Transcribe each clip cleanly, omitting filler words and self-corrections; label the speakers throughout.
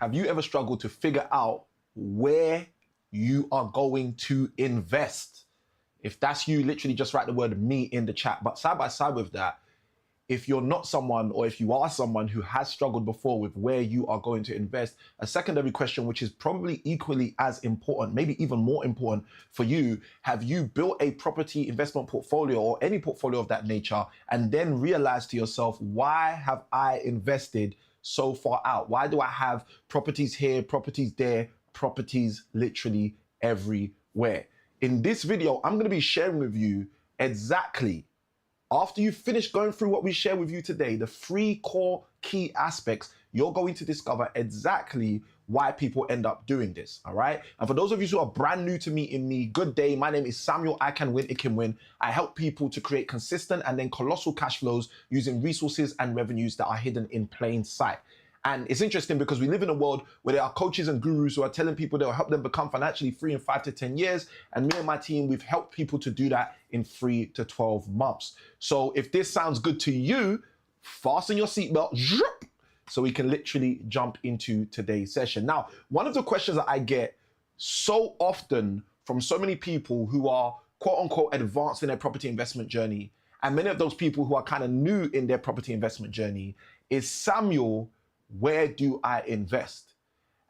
Speaker 1: have you ever struggled to figure out where you are going to invest? If that's you, literally just write the word me in the chat. But side by side with that, if you're not someone, or if you are someone who has struggled before with where you are going to invest, a secondary question, which is probably equally as important, maybe even more important for you, have you built a property investment portfolio or any portfolio of that nature and then realized to yourself, why have I invested so far out? Why do I have properties here, properties there, properties literally everywhere? In this video, I'm going to be sharing with you exactly, after you finish going through what we share with you today, the 3 core key aspects, you're going to discover exactly why people end up doing this, all right? And for those of you who are brand new to meeting me, good day. My name is Samuel. I can win, it can win. I help people to create consistent and then colossal cash flows using resources and revenues that are hidden in plain sight. And it's interesting because we live in a world where there are coaches and gurus who are telling people they'll help them become financially free in 5 to 10 years. And me and my team, we've helped people to do that in 3 to 12 months. So if this sounds good to you, fasten your seatbelt, so we can literally jump into today's session. Now, one of the questions that I get so often from so many people who are quote unquote advanced in their property investment journey, and many of those people who are kind of new in their property investment journey, is, Samuel, where do I invest?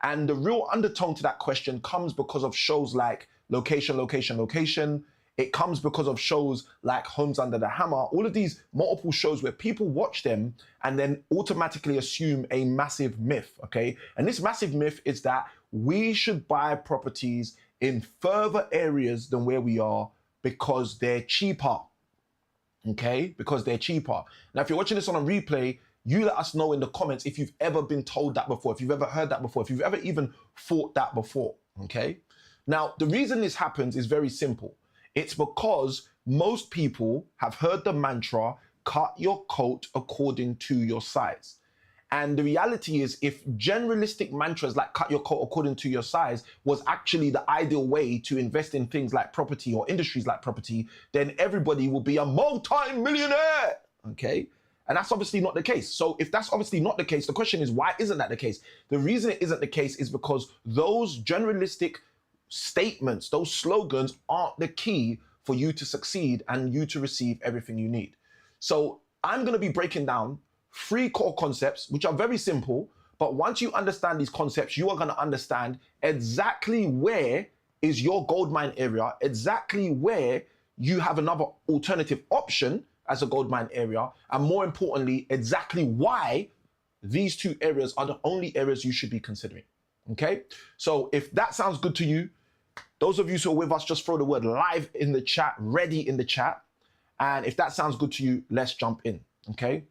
Speaker 1: And the real undertone to that question comes because of shows like Location, Location, Location. It comes because of shows like Homes Under the Hammer. All of these multiple shows where people watch them and then automatically assume a massive myth, okay? And this massive myth is that we should buy properties in further areas than where we are because they're cheaper, okay? Because they're cheaper. Now, if you're watching this on a replay, you let us know in the comments if you've ever been told that before, if you've ever heard that before, if you've ever even thought that before, okay? Now, the reason this happens is very simple. It's because most people have heard the mantra, cut your coat according to your size. And the reality is, if generalistic mantras like cut your coat according to your size was actually the ideal way to invest in things like property or industries like property, then everybody will be a multi-millionaire, okay? And that's obviously not the case. So if that's obviously not the case, the question is, why isn't that the case? The reason it isn't the case is because those generalistic statements, those slogans aren't the key for you to succeed and you to receive everything you need. So I'm going to be breaking down 3 core concepts, which are very simple. But once you understand these concepts, you are going to understand exactly where is your goldmine area, exactly where you have another alternative option as a goldmine area, and more importantly, exactly why these 2 areas are the only areas you should be considering, okay? So if that sounds good to you, those of you who are with us, just throw the word live in the chat, ready in the chat. And if that sounds good to you, let's jump in, okay?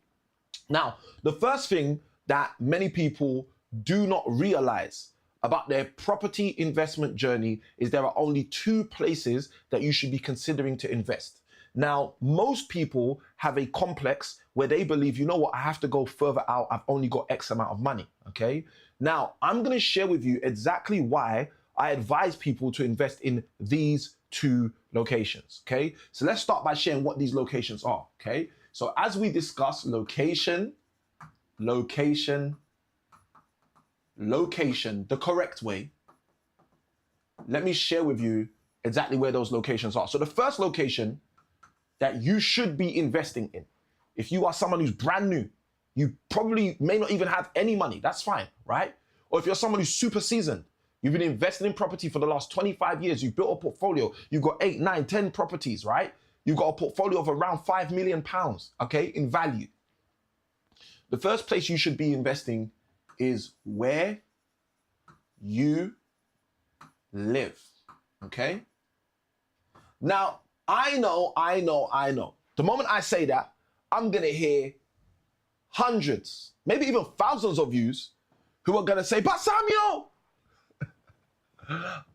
Speaker 1: Now, the first thing that many people do not realize about their property investment journey is there are only 2 places that you should be considering to invest. Now, most people have a complex where they believe, you know what, I have to go further out. I've only got X amount of money, okay? Now, I'm going to share with you exactly why I advise people to invest in these 2 locations, okay? So let's start by sharing what these locations are, okay? So as we discuss location, location, location, the correct way, let me share with you exactly where those locations are. So the first location that you should be investing in, if you are someone who's brand new, you probably may not even have any money, that's fine, right? Or if you're someone who's super seasoned, you've been investing in property for the last 25 years, you've built a portfolio, you've got 8, 9, 10 properties, right? You've got a portfolio of around £5 million, okay, in value. The first place you should be investing is where you live, okay? Now, I know. The moment I say that, I'm gonna hear hundreds, maybe even thousands of yous who are gonna say, but Samuel,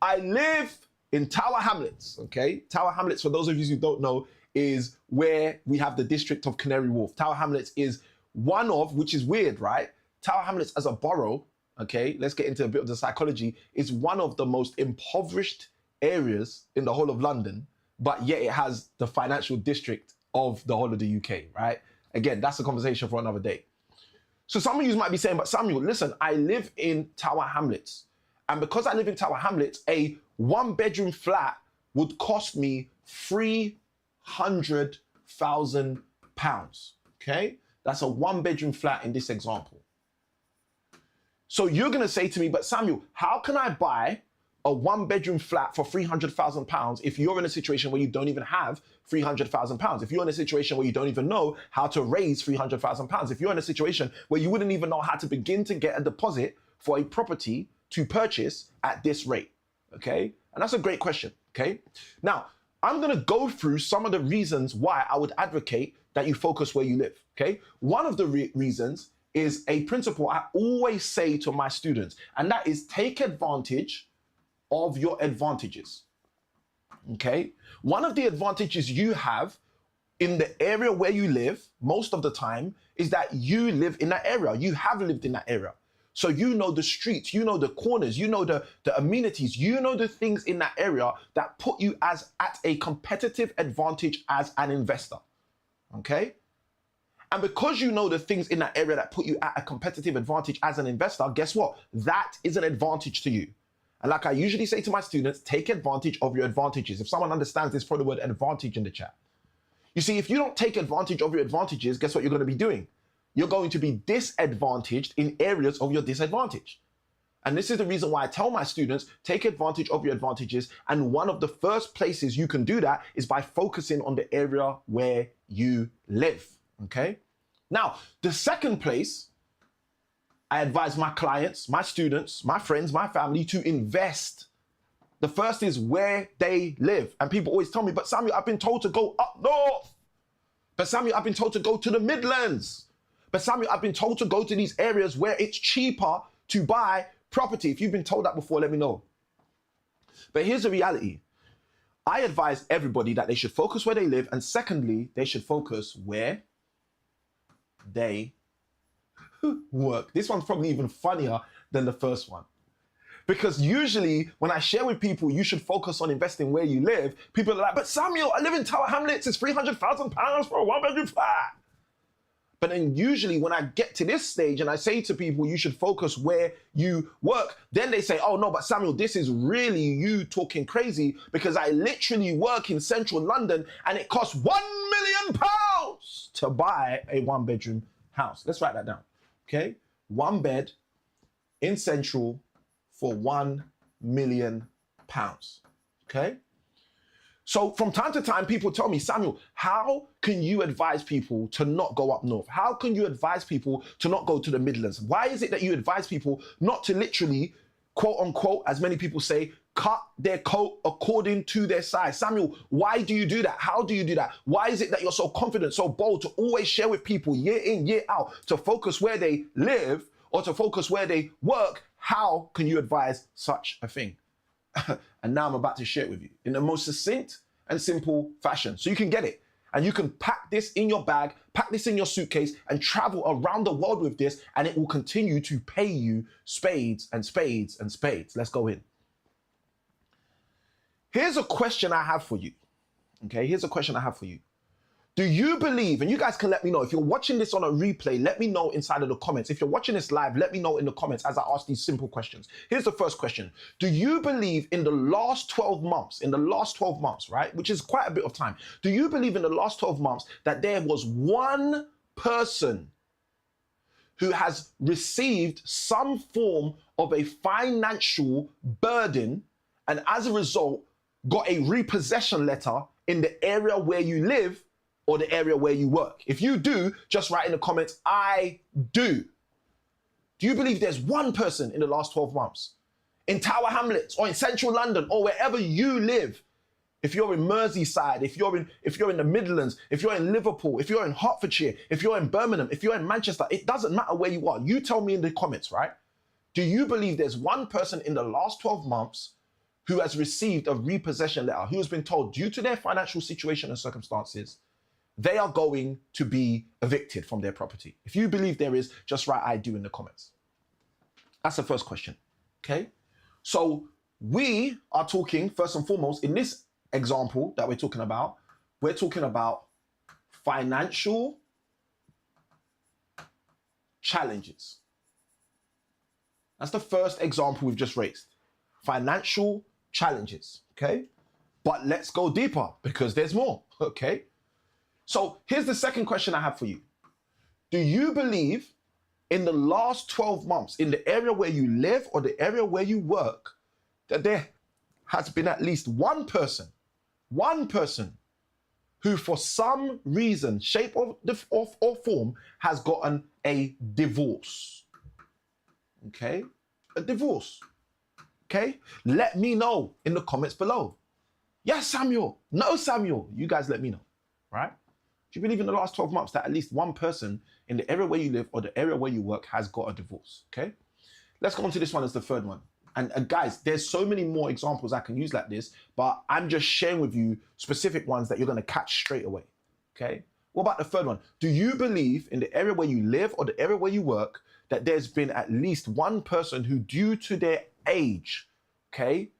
Speaker 1: I live in Tower Hamlets, okay? Tower Hamlets, for those of you who don't know, is where we have the district of Canary Wharf. Tower Hamlets is one of, which is weird, right? Tower Hamlets as a borough, okay, let's get into a bit of the psychology, is one of the most impoverished areas in the whole of London, but yet it has the financial district of the whole of the UK, right? Again, that's a conversation for another day. So some of you might be saying, but Samuel, listen, I live in Tower Hamlets. And because I live in Tower Hamlets, a 1-bedroom flat would cost me £300,000. Okay? That's a 1-bedroom flat in this example. So you're going to say to me, but Samuel, how can I buy a 1-bedroom flat for £300,000 if you're in a situation where you don't even have £300,000? If you're in a situation where you don't even know how to raise £300,000? If you're in a situation where you wouldn't even know how to begin to get a deposit for a property to purchase at this rate? Okay? And that's a great question. Okay? Now, I'm going to go through some of the reasons why I would advocate that you focus where you live. Okay? One of the reasons is a principle I always say to my students, and that is take advantage of your advantages. Okay? One of the advantages you have in the area where you live most of the time is that you live in that area. You have lived in that area. So you know the streets, you know the corners, you know the amenities, you know the things in that area that put you at a competitive advantage as an investor. Okay? And because you know the things in that area that put you at a competitive advantage as an investor, guess what? That is an advantage to you. And like I usually say to my students, take advantage of your advantages. If someone understands this, put the word advantage in the chat. You see, if you don't take advantage of your advantages, guess what you're going to be doing? You're going to be disadvantaged in areas of your disadvantage. And this is the reason why I tell my students, take advantage of your advantages. And one of the first places you can do that is by focusing on the area where you live. Okay? Now, the second place I advise my clients, my students, my friends, my family to invest. The first is where they live. And people always tell me, but Samuel, I've been told to go up north. But Samuel, I've been told to go to the Midlands. But Samuel, I've been told to go to these areas where it's cheaper to buy property. If you've been told that before, let me know. But here's the reality. I advise everybody that they should focus where they live. And secondly, they should focus where they work. This one's probably even funnier than the first one. Because usually when I share with people, you should focus on investing where you live, people are like, but Samuel, I live in Tower Hamlets, it's £300,000 for a 1-bedroom flat. But then usually when I get to this stage and I say to people, you should focus where you work, then they say, oh no, but Samuel, this is really you talking crazy because I literally work in central London and it costs £1 million to buy a 1-bedroom house. Let's write that down. Okay? 1 bed in central for £1 million. Okay? So from time to time, people tell me, Samuel, how can you advise people to not go up north? How can you advise people to not go to the Midlands? Why is it that you advise people not to literally, quote unquote, as many people say, cut their coat according to their size? Samuel, why do you do that? How do you do that? Why is it that you're so confident, so bold to always share with people year in, year out, to focus where they live or to focus where they work? How can you advise such a thing? And now I'm about to share it with you in the most succinct and simple fashion so you can get it. And you can pack this in your bag, pack this in your suitcase and travel around the world with this, and it will continue to pay you spades and spades and spades. Let's go in. Here's a question I have for you. Okay, here's a question I have for you. Do you believe, and you guys can let me know, if you're watching this on a replay, let me know inside of the comments. If you're watching this live, let me know in the comments as I ask these simple questions. Here's the first question. Do you believe in the last 12 months, right, which is quite a bit of time, do you believe in the last 12 months that there was one person who has received some form of a financial burden and as a result got a repossession letter in the area where you live or the area where you work? If you do, just write in the comments, I do. Do you believe there's one person in the last 12 months in Tower Hamlets or in central London or wherever you live? If you're in Merseyside, if you're in the Midlands, if you're in Liverpool, if you're in Hertfordshire, if you're in Birmingham, if you're in Manchester, it doesn't matter where you are. You tell me in the comments, right? Do you believe there's one person in the last 12 months who has received a repossession letter, who has been told due to their financial situation and circumstances, they are going to be evicted from their property? If you believe there is, just write I do in the comments. That's the first question, okay? So we are talking, first and foremost, in this example that we're talking about financial challenges. That's the first example we've just raised. Financial challenges, okay? But let's go deeper because there's more, okay? So here's the second question I have for you. Do you believe in the last 12 months, in the area where you live or the area where you work, that there has been at least one person who for some reason, shape or form has gotten a divorce? Okay? A divorce. Okay? Let me know in the comments below. Yes, Samuel. No, Samuel. You guys let me know, right? Do you believe in the last 12 months that at least one person in the area where you live or the area where you work has got a divorce? Okay? Let's go on to this one as the third one. And guys, there's so many more examples I can use like this, but I'm just sharing with you specific ones that you're going to catch straight away. Okay? What about the third one? Do you believe in the area where you live or the area where you work that there's been at least one person who, due to their age, okay,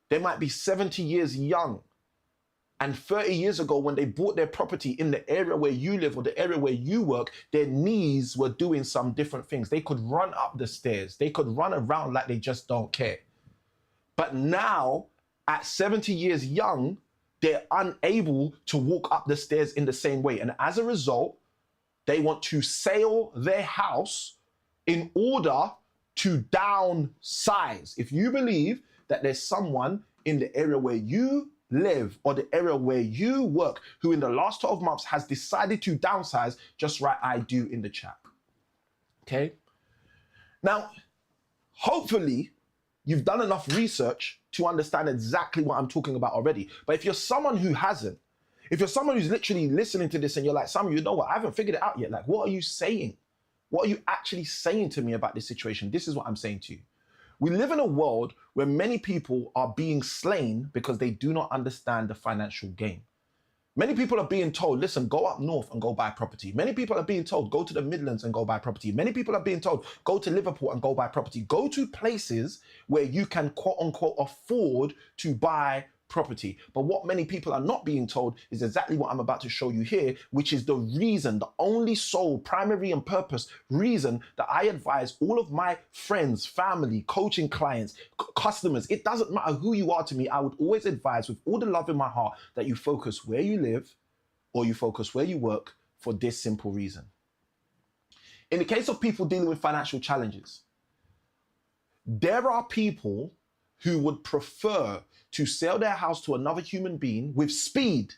Speaker 1: they might be 70 years young, and 30 years ago when they bought their property in the area where you live or the area where you work, their knees were doing some different things. They could run up the stairs. They could run around like they just don't care. But now, at 70 years young, they're unable to walk up the stairs in the same way. And as a result, they want to sell their house in order to downsize. If you believe that there's someone in the area where you live or the area where you work who in the last 12 months has decided to downsize, just write I do in the chat. Okay? Now, hopefully you've done enough research to understand exactly what I'm talking about already. But if you're someone who hasn't, if you're someone who's literally listening to this and you're like, Sam, you know what, I haven't figured it out yet. Like, what are you saying? What are you actually saying to me about this situation? This is what I'm saying to you. We live in a world where many people are being slain because they do not understand the financial game. Many people are being told, listen, go up north and go buy property. Many people are being told, go to the Midlands and go buy property. Many people are being told, go to Liverpool and go buy property. Go to places where you can quote unquote afford to buy property. But what many people are not being told is exactly what I'm about to show you here, which is the reason, the only sole, primary and purpose reason that I advise all of my friends, family, coaching clients, customers, it doesn't matter who you are to me, I would always advise with all the love in my heart that you focus where you live or you focus where you work for this simple reason. In the case of people dealing with financial challenges, there are people who would prefer to sell their house to another human being with speed.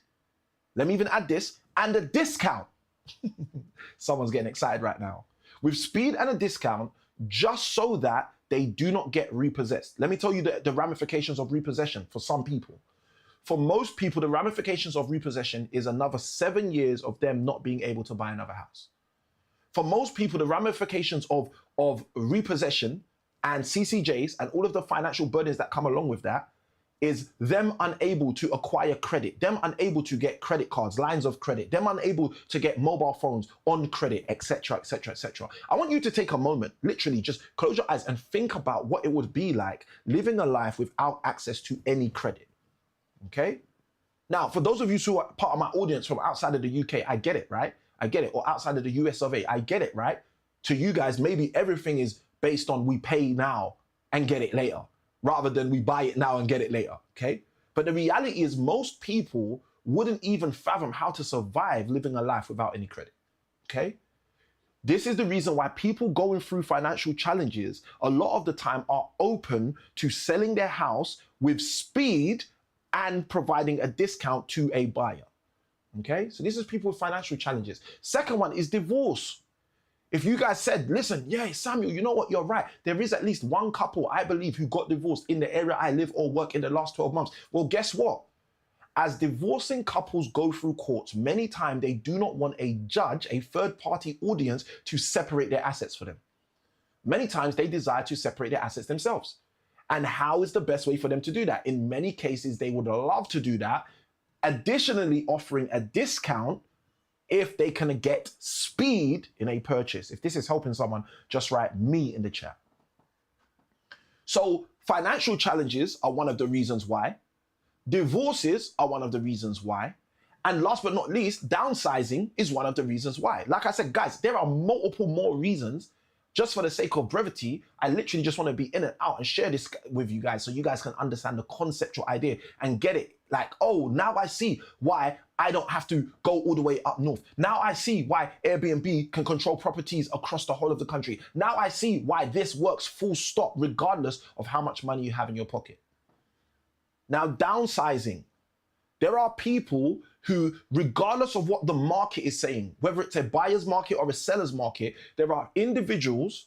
Speaker 1: Let me even add this, and a discount. Someone's getting excited right now. With speed and a discount, just so that they do not get repossessed. Let me tell you the ramifications of repossession for some people. For most people, the ramifications of repossession is another 7 years of them not being able to buy another house. For most people, the ramifications of repossession and CCJs and all of the financial burdens that come along with that is them unable to acquire credit, them unable to get credit cards, lines of credit, them unable to get mobile phones on credit, etc., etc., etc. I want you to take a moment, literally just close your eyes and think about what it would be like living a life without access to any credit, okay? Now, for those of you who are part of my audience from outside of the UK, I get it, right? I get it. Or outside of the US of A, I get it, right? To you guys, maybe everything is based on we pay now and get it later, rather than we buy it now and get it later, okay? But the reality is most people wouldn't even fathom how to survive living a life without any credit, okay? This is the reason why people going through financial challenges a lot of the time are open to selling their house with speed and providing a discount to a buyer, okay? So this is people with financial challenges. Second one is divorce. If you guys said, listen, yeah, Samuel, you know what, you're right. There is at least one couple, I believe, who got divorced in the area I live or work in the last 12 months. Well, guess what? As divorcing couples go through courts, many times they do not want a judge, a third-party audience, to separate their assets for them. Many times they desire to separate their assets themselves. And how is the best way for them to do that? In many cases, they would love to do that, additionally offering a discount if they can get speed in a purchase. If this is helping someone, just write me in the chat. So financial challenges are one of the reasons why. Divorces are one of the reasons why. And last but not least, downsizing is one of the reasons why. Like I said, guys, there are multiple more reasons. Just for the sake of brevity, I literally just want to be in and out and share this with you guys so you guys can understand the conceptual idea and get it. Like, oh, now I see why I don't have to go all the way up north. Now I see why Airbnb can control properties across the whole of the country. Now I see why this works full stop, regardless of how much money you have in your pocket. Now, downsizing. There are people who, regardless of what the market is saying, whether it's a buyer's market or a seller's market, there are individuals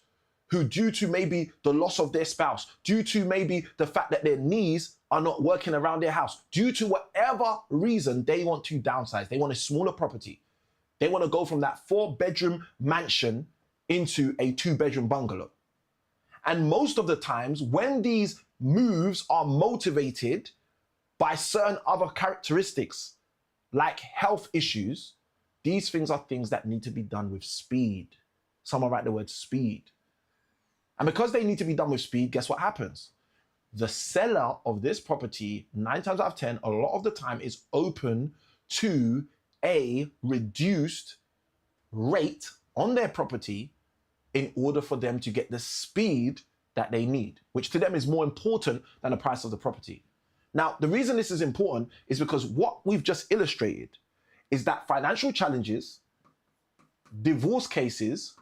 Speaker 1: who, due to maybe the loss of their spouse, due to maybe the fact that their knees are not working around their house, due to whatever reason, they want to downsize. They want a smaller property. They want to go from that 4-bedroom mansion into a 2-bedroom bungalow. And most of the times, when these moves are motivated by certain other characteristics, like health issues, these things are things that need to be done with speed. Someone write the word speed. And because they need to be done with speed, guess what happens? The seller of this property, 9 times out of 10, a lot of the time is open to a reduced rate on their property in order for them to get the speed that they need, which to them is more important than the price of the property. Now, the reason this is important is because what we've just illustrated is that financial challenges, divorce cases,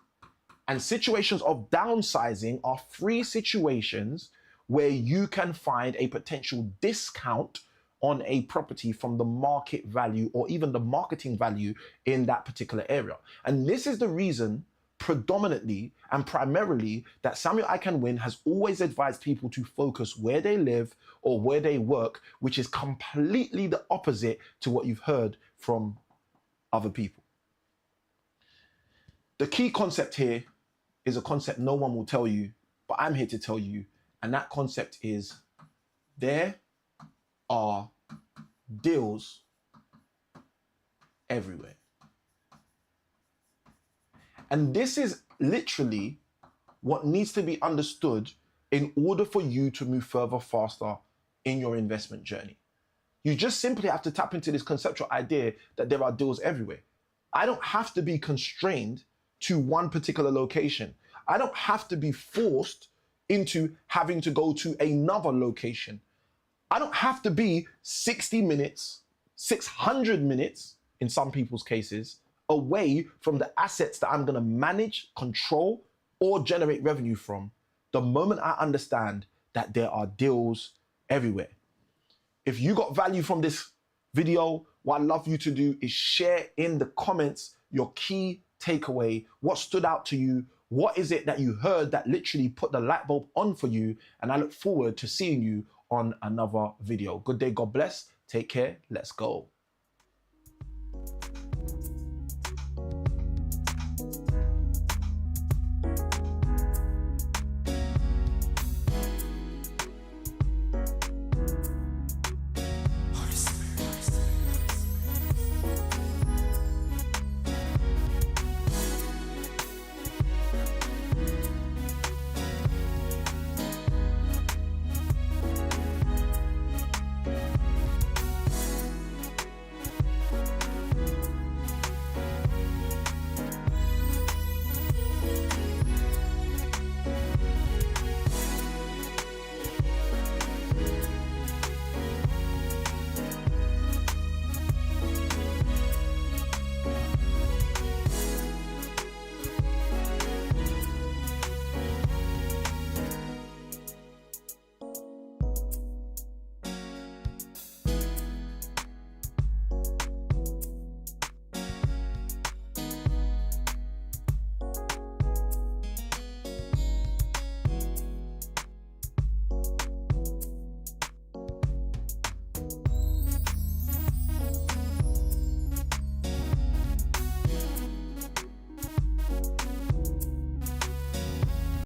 Speaker 1: and situations of downsizing are 3 situations where you can find a potential discount on a property from the market value or even the marketing value in that particular area. And this is the reason predominantly and primarily that Samuel I Can Win has always advised people to focus where they live or where they work, which is completely the opposite to what you've heard from other people. The key concept here is a concept no one will tell you, but I'm here to tell you, and that concept is there are deals everywhere. And this is literally what needs to be understood in order for you to move further faster in your investment journey. You just simply have to tap into this conceptual idea that there are deals everywhere. I don't have to be constrained to one particular location. I don't have to be forced into having to go to another location. I don't have to be 60 minutes, 600 minutes, in some people's cases, away from the assets that I'm going to manage, control, or generate revenue from the moment I understand that there are deals everywhere. If you got value from this video, what I'd love you to do is share in the comments your key takeaway, what stood out to you, what is it that you heard that literally put the light bulb on for you, and I look forward to seeing you on another video. Good day, God bless, take care, let's go.